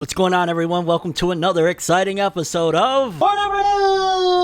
What's going on, everyone? Welcome to another exciting episode of FORNEVERNEWS!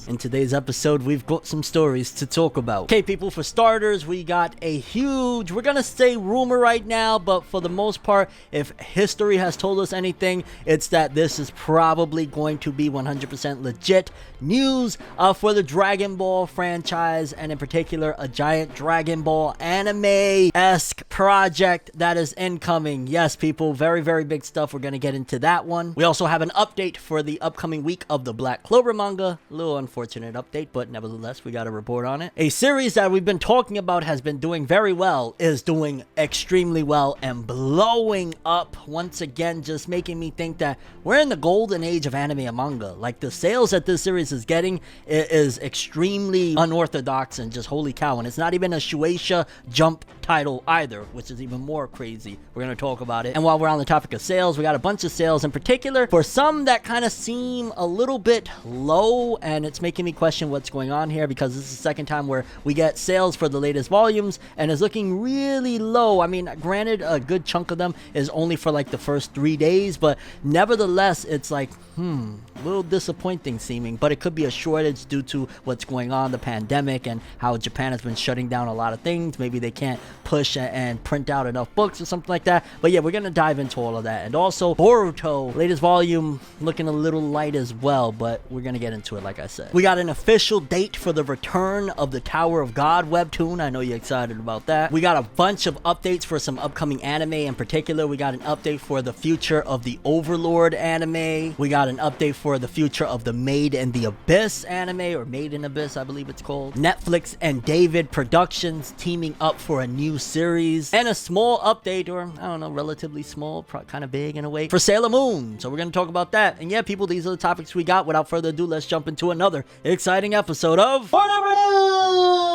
In today's episode, we've got some stories to talk about. Okay, people, for starters, we got a huge, we're gonna say rumor right now, but for the most part, if history has told us anything, it's that this is probably going to be 100% legit news for the Dragon Ball franchise, and in particular, a giant Dragon Ball anime-esque project that is incoming. Yes, people, very, very big stuff. We're gonna get into that one. We also have an update for the upcoming week of the Black Clover manga. A little unfortunate update, but nevertheless, we got a report on it. A series that we've been talking about has been doing very well, is doing extremely well and blowing up once again, just making me think that we're in the golden age of anime and manga. Like, the sales that this series is getting is extremely unorthodox and just holy cow. And it's not even a Shueisha Jump title either, which is even more crazy. We're going to talk about it. And while we're on the topic of sales, we got a bunch of sales in particular for some that kind of seem a little bit low, and it's making me question what's going on here, because this is the second time where we get sales for the latest volumes and it's looking really low. I mean, granted, a good chunk of them is only for like the first 3 days, but nevertheless, it's like, a little disappointing seeming. But it could be a shortage due to what's going on, the pandemic, and how Japan has been shutting down a lot of things. Maybe they can't push and print out enough books or something like that. But yeah, we're gonna dive into all of that. And also, Boruto, latest volume, looking a little light as well, but we're gonna get into it, like I said. We got an official date for the return of the Tower of God webtoon. I know you're excited about that. We got a bunch of updates for some upcoming anime. In particular, we got an update for the future of the Overlord anime. We got an update for the future of the Made in the Abyss anime, or Made in Abyss, I believe it's called. Netflix and David Productions teaming up for a new series. And a small update, or I don't know, relatively small, kind of big in a way, for Sailor Moon. So we're going to talk about that. And yeah, people, these are the topics we got. Without further ado, let's jump into another exciting episode of FORNEVERNEWS!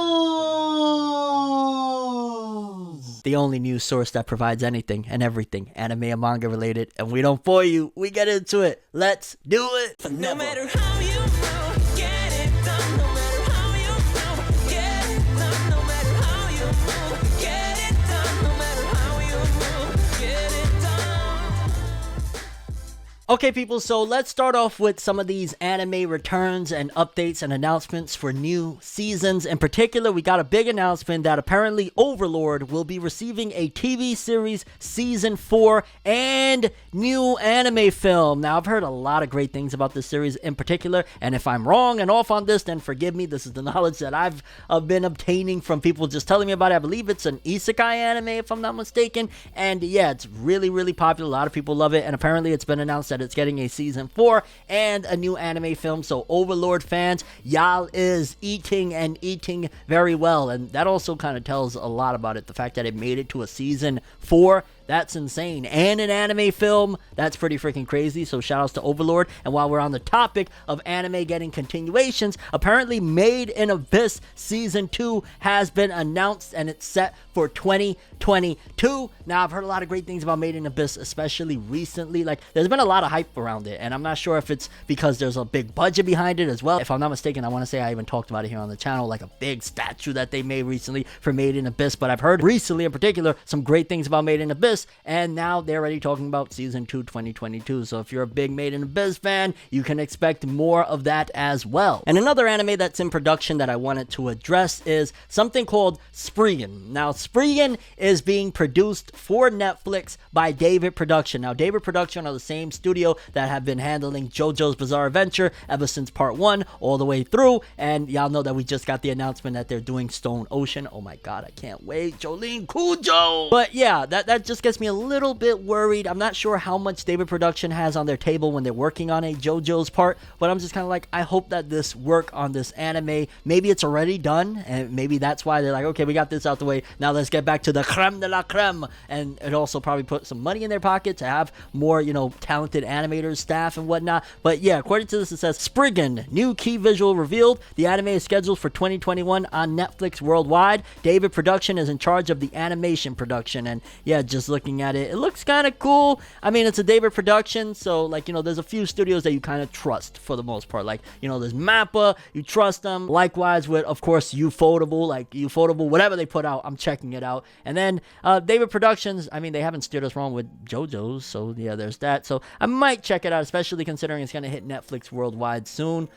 The only news source that provides anything and everything anime and manga related. And we don't bore you. We get into it. Let's do it. No matter how you move, get it done. No matter how you move, get it done. No matter how you move, get it done. No matter how you move, get it done. Okay, people, so let's start off with some of these anime returns and updates and announcements for new seasons. In particular, we got a big announcement that apparently Overlord will be receiving a TV series season 4 and new anime film. Now, I've heard a lot of great things about this series in particular, and if I'm wrong and off on this, then forgive me. This is the knowledge that I've been obtaining from people just telling me about it. I believe it's an isekai anime, if I'm not mistaken, and yeah, it's really, really popular. A lot of people love it, and apparently it's been announced that it's getting a season 4 and a new anime film. So Overlord fans, y'all is eating and eating very well, and that also kind of tells a lot about it. The fact that it made it to a season 4, that's insane. And an anime film, that's pretty freaking crazy. So shout outs to Overlord. And while we're on the topic of anime getting continuations, apparently Made in Abyss season 2 has been announced, and it's set for 2022. Now, I've heard a lot of great things about Made in Abyss, especially recently. Like, there's been a lot of hype around it, and I'm not sure if it's because there's a big budget behind it as well. If I'm not mistaken, I want to say I even talked about it here on the channel, like a big statue that they made recently for Made in Abyss. But I've heard recently in particular some great things about Made in Abyss, and now they're already talking about season 2 2022. So if you're a big Made in Abyss fan, you can expect more of that as well. And another anime that's in production that I wanted to address is something called Spriggan. Now, Spriggan is being produced for Netflix by David Production. Now, David Production are the same studio that have been handling JoJo's Bizarre Adventure ever since part 1 all the way through, and y'all know that we just got the announcement that they're doing Stone Ocean. Oh my god, I can't wait. Jolene Cujo! But yeah, that just gets me a little bit worried. I'm not sure how much David Production has on their table when they're working on a JoJo's part, but I'm just kind of like, I hope that this work on this anime, maybe it's already done, and maybe that's why they're like, okay, we got this out the way, now let's get back to the creme de la creme, and it also probably put some money in their pocket to have more, you know, talented animators, staff, and whatnot. But yeah, according to this, it says Spriggan, new key visual revealed. The anime is scheduled for 2021 on Netflix worldwide. David Production is in charge of the animation production, and yeah, just look looking at it. It looks kind of cool. I mean, it's a David production, so like, you know, there's a few studios that you kind of trust for the most part. Like, you know, there's Mappa, you trust them. Likewise with, of course, Ufotable, whatever they put out, I'm checking it out. And then David Productions, I mean, they haven't steered us wrong with Jojo's, so yeah, there's that. So I might check it out, especially considering it's going to hit Netflix worldwide soon.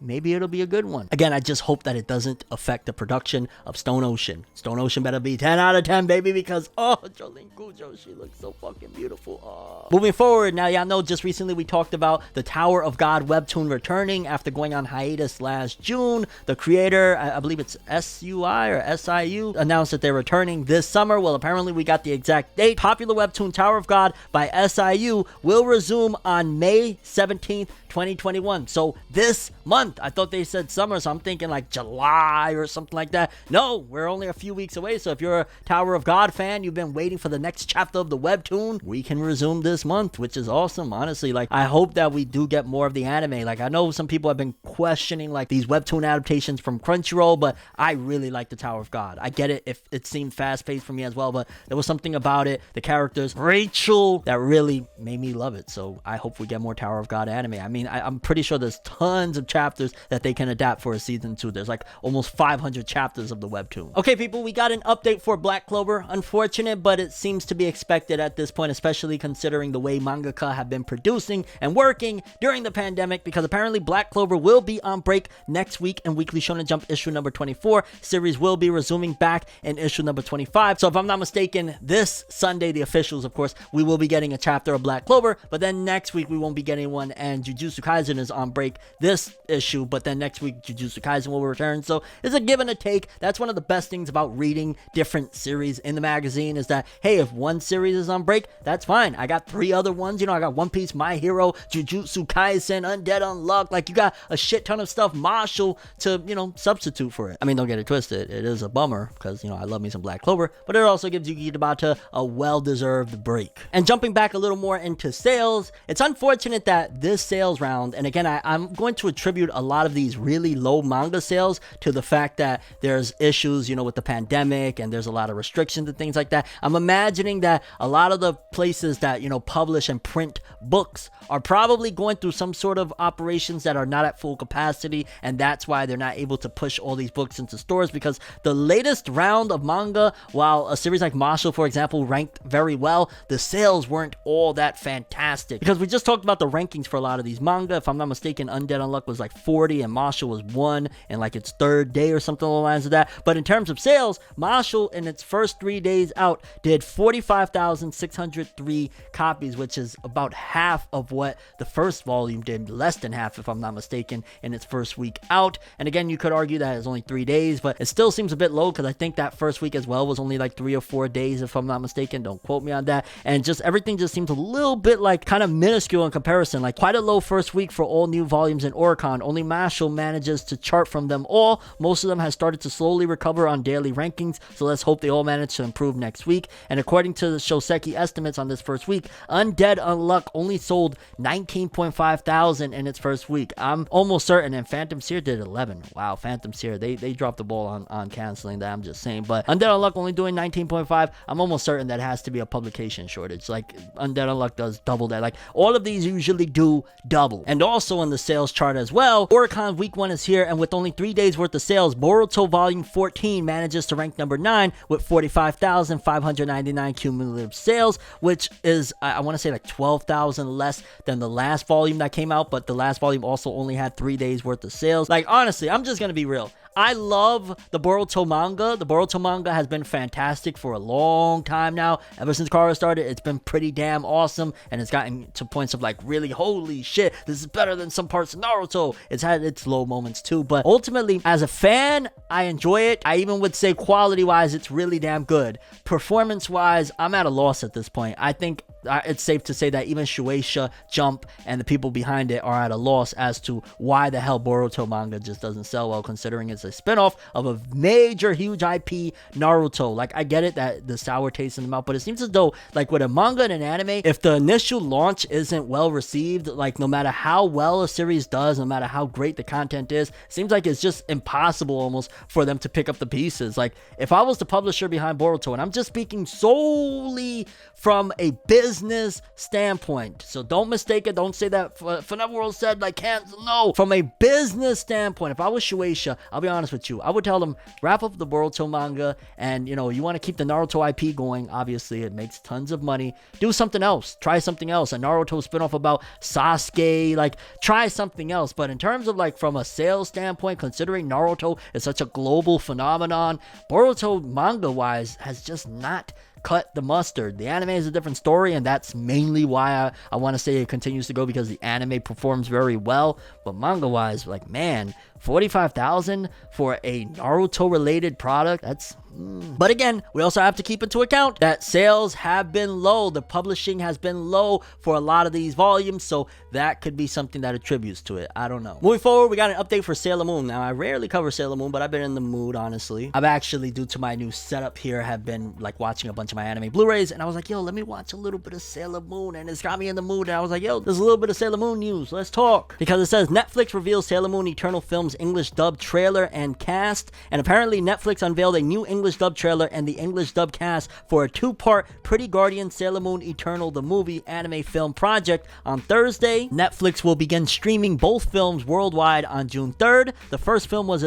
Maybe it'll be a good one. Again, I just hope that it doesn't affect the production of Stone Ocean. Stone Ocean better be 10 out of 10, baby, because, oh, Jolene Cujo, she looks so fucking beautiful. Oh. Moving forward, now y'all know just recently we talked about the Tower of God webtoon returning after going on hiatus last June. The creator, I believe it's SUI or SIU, announced that they're returning this summer. Well, apparently we got the exact date. Popular webtoon Tower of God by SIU will resume on May 17th, 2021. So this month. I thought they said summer, so I'm thinking like July or something like that. No, we're only a few weeks away. So if you're a Tower of God fan, you've been waiting for the next chapter of the webtoon, we can resume this month, which is awesome. Honestly, like, I hope that we do get more of the anime. Like, I know some people have been questioning like these webtoon adaptations from Crunchyroll, but I really like the Tower of God. I get it if it seemed fast-paced for me as well, but there was something about it, the characters, Rachel, that really made me love it. So I hope we get more Tower of God anime. I mean, I'm pretty sure there's tons of chapters that they can adapt for a season 2. There's like almost 500 chapters of the webtoon. Okay, people, we got an update for Black Clover. Unfortunate, but it seems to be expected at this point, especially considering the way mangaka have been producing and working during the pandemic, because apparently Black Clover will be on break next week in Weekly Shonen Jump issue number 24. Series will be resuming back in issue number 25. So if I'm not mistaken, this Sunday, the officials, of course, we will be getting a chapter of Black Clover, but then next week we won't be getting one, and Jujutsu Kaisen is on break this issue, but then next week Jujutsu Kaisen will return. So it's a give and a take. That's one of the best things about reading different series in the magazine, is that, hey, if one series is on break, that's fine. I got 3 other ones. You know, I got One Piece, My Hero, Jujutsu Kaisen, Undead Unluck. Like, you got a shit ton of stuff, Marshall, to, you know, substitute for it. I mean, don't get it twisted. It is a bummer because, you know, I love me some Black Clover, but it also gives Yuki Tabata a well-deserved break. And jumping back a little more into sales, it's unfortunate that this sales round, and again, I'm going to attribute a lot of these really low manga sales to the fact that there's issues, you know, with the pandemic, and there's a lot of restrictions and things like that. I'm imagining that a lot of the places that, you know, publish and print books are probably going through some sort of operations that are not at full capacity, and that's why they're not able to push all these books into stores, because the latest round of manga, while a series like Marshall, for example, ranked very well, the sales weren't all that fantastic, because we just talked about the rankings for a lot of these manga. If I'm not mistaken, Undead Unluck was like 40 and Marshall was 1 in like its 3rd day or something along the lines of that. But in terms of sales, Marshall in its first 3 days out did 45,603 copies, which is about half of what the first volume did, less than half if I'm not mistaken, in its first week out. And again, you could argue that it's only 3 days, but it still seems a bit low, because I think that first week as well was only like 3 or 4 days if I'm not mistaken. Don't quote me on that. And just everything just seems a little bit like kind of minuscule in comparison. Like, quite a low first week for all new volumes in Oricon. Only Marshall manages to chart from them all. Most of them has started to slowly recover on daily rankings, so let's hope they all manage to improve next week. And according to the Shoseki estimates on this first week, Undead Unluck only sold 19.5 thousand in its first week. I'm almost certain, and Phantom Seer did 11. Wow, Phantom Seer, they dropped the ball on canceling that, I'm just saying. But Undead Unluck only doing 19.5, I'm almost certain that has to be a publication shortage. Like, Undead Unluck does double that. Like, all of these usually do double. And also in the sales chart as well, Oricon week 1 is here, and with only 3 days worth of sales, Boruto volume 14 manages to rank number 9 with 45,599 cumulative sales, which is, I want to say, like 12,000 less than the last volume that came out, but the last volume also only had 3 days worth of sales. Like, honestly, I'm just gonna be real. I love the Boruto manga. The Boruto manga has been fantastic for a long time now. Ever since Kara started, it's been pretty damn awesome, and it's gotten to points of like, really, holy shit, this is better than some parts of Naruto. It's had its low moments too, but ultimately, as a fan, I enjoy it. I even would say quality-wise, it's really damn good. Performance-wise, I'm at a loss at this point. I think it's safe to say that even Shueisha, Jump, and the people behind it are at a loss as to why the hell Boruto manga just doesn't sell well, considering it's a spinoff of a major, huge IP, Naruto. Like, I get it that the sour taste in the mouth, but it seems as though, like, with a manga and an anime, if the initial launch isn't well received, like, no matter how well a series does, no matter how great the content is, seems like it's just impossible almost for them to pick up the pieces. Like, if I was the publisher behind Boruto, and I'm just speaking solely from a business standpoint, so don't mistake it, don't say that ForneverWorld said, like, cancel. No, from a business standpoint, if I was Shueisha, I'll be honest with you, I would tell them, wrap up the Boruto manga, and, you know, you want to keep the Naruto IP going, obviously it makes tons of money, do something else, try something else, a Naruto spinoff about Sasuke, like, try something else. But in terms of, like, from a sales standpoint, considering Naruto is such a global phenomenon, Boruto manga wise has just not cut the mustard. The anime is a different story, and that's mainly why I want to say it continues to go, because the anime performs very well. But manga wise, like, man, 45,000 for a Naruto related product, that's but again, we also have to keep into account that sales have been low. The publishing has been low for a lot of these volumes, so that could be something that attributes to it. I don't know. Moving forward, we got an update for Sailor Moon. Now, I rarely cover Sailor Moon, but I've been in the mood, honestly. I've actually, due to my new setup here, have been, like, watching a bunch of my anime Blu-rays, and I was like, yo, let me watch a little bit of Sailor Moon, and it's got me in the mood, and I was like, yo, there's a little bit of Sailor Moon news. Let's talk. Because it says, Netflix reveals Sailor Moon Eternal Film's English dub trailer and cast, and apparently Netflix unveiled a new English dub trailer and the English dub cast for a two-part Pretty Guardian Sailor Moon Eternal the movie anime film project on Thursday. Netflix will begin streaming both films worldwide on June 3rd. The first film was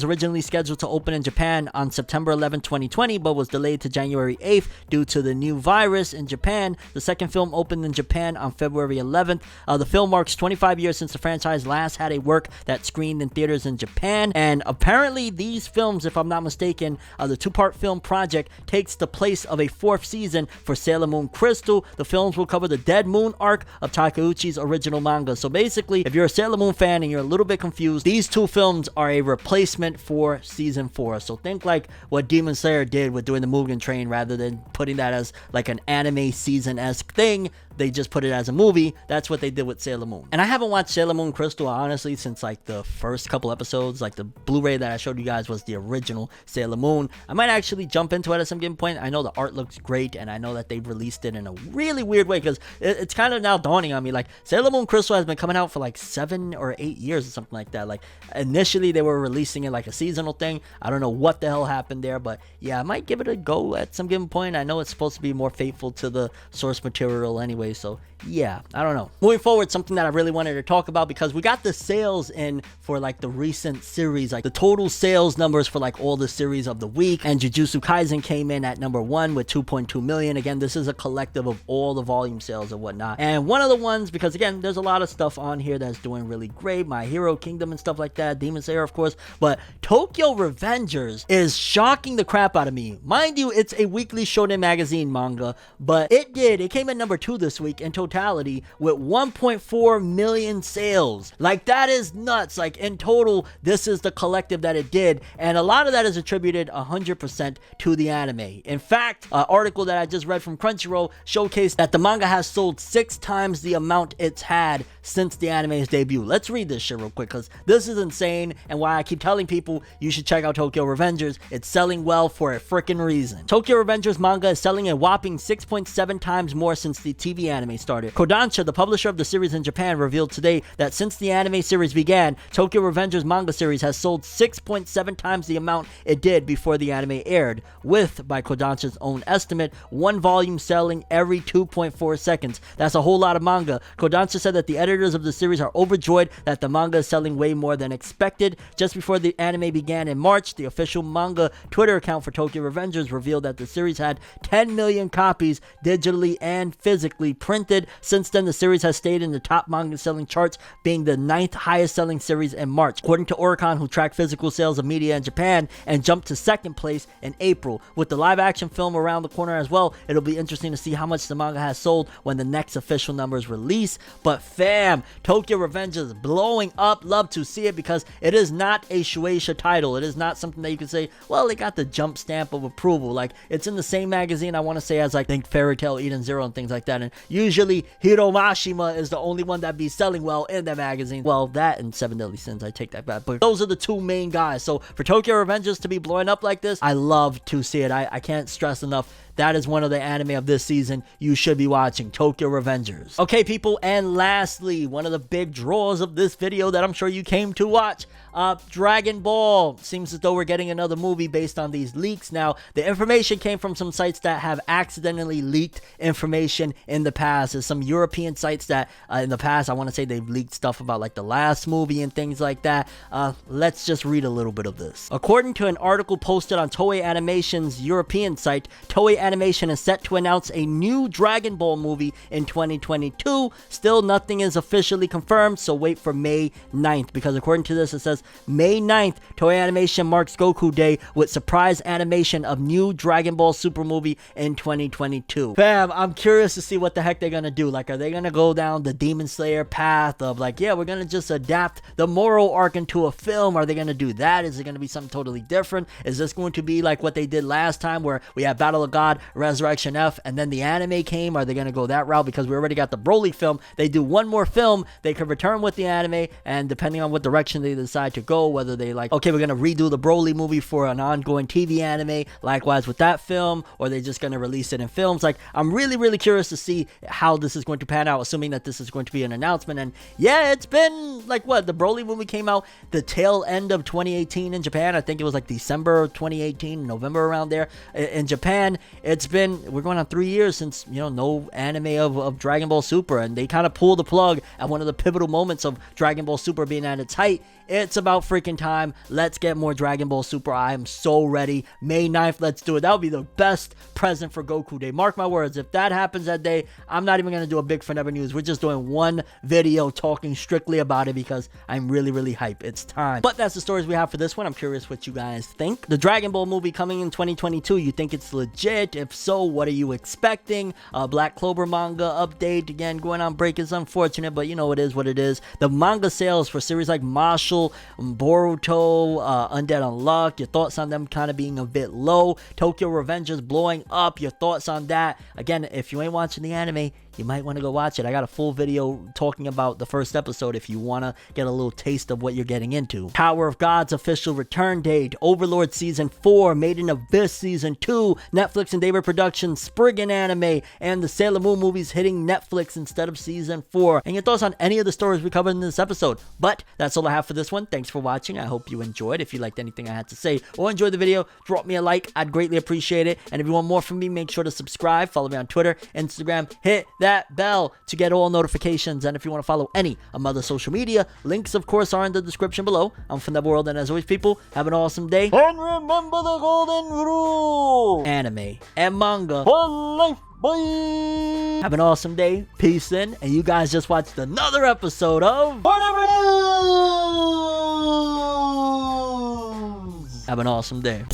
originally scheduled to open in Japan on September 11, 2020, but was delayed to January 8th due to the new virus in Japan. The second film opened in Japan on February 11th. The film marks 25 years since the franchise last had a work that screened in theaters in Japan, and apparently these films, if I'm not mistaken, the two-part film project takes the place of a fourth season for Sailor Moon Crystal. The films will cover the Dead Moon arc of Takeuchi's original manga. So basically, if you're a Sailor Moon fan and you're a little bit confused, these two films are a replacement for season 4. So think like what Demon Slayer did with doing the Mugen Train, rather than putting that as like an anime season-esque thing. They just put it as a movie. That's what they did with Sailor Moon. And I haven't watched Sailor Moon Crystal, honestly, since like the first couple episodes. Like the Blu-ray that I showed you guys was the original Sailor Moon. I might actually jump into it at some given point. I know the art looks great, and I know that they've released it in a really weird way, because it's kind of now dawning on me, like, Sailor Moon Crystal has been coming out for like 7 or 8 years or something like that. Like, initially they were releasing it like a seasonal thing. I don't know what the hell happened there, but yeah, I might give it a go at some given point. I know it's supposed to be more faithful to the source material anyway, so yeah, I don't know. Moving forward, something that I really wanted to talk about, because we got the sales in for like the recent series, like the total sales numbers for like all the series of the week, and Jujutsu Kaisen came in at number 1 with 2.2 million. Again, this is a collective of all the volume sales and whatnot, and one of the ones, because again, there's a lot of stuff on here that's doing really great, My Hero Kingdom and stuff like that, Demon Slayer of course, but Tokyo Revengers is shocking the crap out of me. Mind you, it's a weekly shonen magazine manga, but it came in number 2 this week in totality with 1.4 million sales. Like, that is nuts. Like, in total, this is the collective that it did, and a lot of that is attributed 100% to the anime. In fact, an article that I just read from Crunchyroll showcased that the manga has sold 6 times the amount it's had since the anime's debut. Let's read this shit real quick, because this is insane, and why I keep telling people you should check out Tokyo Revengers. It's selling well for a freaking reason. Tokyo Revengers manga is selling a whopping 6.7 times more since the TV anime started. Kodansha, the publisher of the series in Japan, revealed today that since the anime series began, Tokyo Revengers manga series has sold 6.7 times the amount it did before the anime aired, with, by Kodansha's own estimate, 1 volume selling every 2.4 seconds. That's a whole lot of manga. Kodansha said that the editors of the series are overjoyed that the manga is selling way more than expected. Just before the anime began in March, the official manga Twitter account for Tokyo Revengers revealed that the series had 10 million copies digitally and physically printed. Since then, the series has stayed in the top manga selling charts, being the 9th highest selling series in March, according to Oricon, who tracked physical sales of media in Japan, and jumped to 2nd place in April. With the live action film around the corner as well, it'll be interesting to see how much the manga has sold when the next official numbers release. But fam, Tokyo Revengers is blowing up. Love to see it, because it is not a Shueisha title. It is not something that you can say, well, it got the jump stamp of approval. Like, Like, it's in the same magazine, I want to say, as like, I think Fairy Tail, Eden Zero, and things like that. And usually Hiro Mashima is the only one that be selling well in that magazine. Well, that and Seven Deadly Sins, I take that back. But those are the two main guys. So for Tokyo Revengers to be blowing up like this, I love to see it. I can't stress enough. That is one of the anime of this season you should be watching, Tokyo Revengers. Okay, people, and lastly, one of the big draws of this video that I'm sure you came to watch, Dragon Ball. Seems as though we're getting another movie based on these leaks. Now, the information came from some sites that have accidentally leaked information in the past. There's some European sites that in the past, I want to say they've leaked stuff about like the last movie and things like that. Let's just read a little bit of this. According to an article posted on Toei Animation's European site, Toei Animation is set to announce a new Dragon Ball movie in 2022. Still, nothing is officially confirmed, so wait for May 9th, because according to this, it says May 9th, Toei Animation marks Goku Day with surprise animation of new Dragon Ball Super movie in 2022. Fam, I'm curious to see what the heck they're gonna do. Like, are they gonna go down the Demon Slayer path of like, yeah, we're gonna just adapt the moral arc into a film? Are they gonna do that? Is it gonna be something totally different? Is this going to be like what they did last time, where we had Battle of God, Resurrection F, and then the anime came? Are they gonna go that route? Because we already got the Broly film. They do one more film, they could return with the anime, and depending on what direction they decide to go, whether they like, okay, we're gonna redo the Broly movie for an ongoing TV anime, likewise with that film, or they just gonna release it in films. Like, I'm really curious to see how this is going to pan out, assuming that this is going to be an announcement. And yeah, it's been like, what, the Broly movie came out the tail end of 2018 in Japan. I think it was like December of 2018, November, around there in Japan. We're going on 3 years since, you know, no anime of Dragon Ball Super, and they kind of pulled the plug at one of the pivotal moments of Dragon Ball Super being at its height. It's about freaking time. Let's get more Dragon Ball Super. I am so ready. May 9th, let's do it. That would be the best present for Goku Day. Mark my words. If that happens that day, I'm not even going to do a big FORNEVER news. We're just doing one video talking strictly about it because I'm really hyped. It's time. But that's the stories we have for this one. I'm curious what you guys think. The Dragon Ball movie coming in 2022, you think it's legit? If so, what are you expecting? Black Clover manga update. Again, going on break is unfortunate, but you know, it is what it is. The manga sales for series like Marshall, Boruto, Undead Unluck, your thoughts on them kind of being a bit low. Tokyo Revengers blowing up, your thoughts on that? Again, if you ain't watching the anime, you might want to go watch it. I got a full video talking about the first episode if you want to get a little taste of what you're getting into. Tower of God's official return date, Overlord Season 4, Made in Abyss Season 2, Netflix and David Productions Spriggan anime, and the Sailor Moon movies hitting Netflix instead of Season 4. And your thoughts on any of the stories we covered in this episode. But that's all I have for this one. Thanks for watching. I hope you enjoyed. If you liked anything I had to say or enjoyed the video, drop me a like. I'd greatly appreciate it. And if you want more from me, make sure to subscribe. Follow me on Twitter, Instagram. Hit that bell to get all notifications. And if you want to follow any of my other social media, links of course are in the description below. I'm ForneverWorld, and as always, people, have an awesome day, and remember the golden rule: anime and manga for life. Bye. Have an awesome day. Peace in. And you guys just watched another episode of FORNEVERNEWS. Have an awesome day.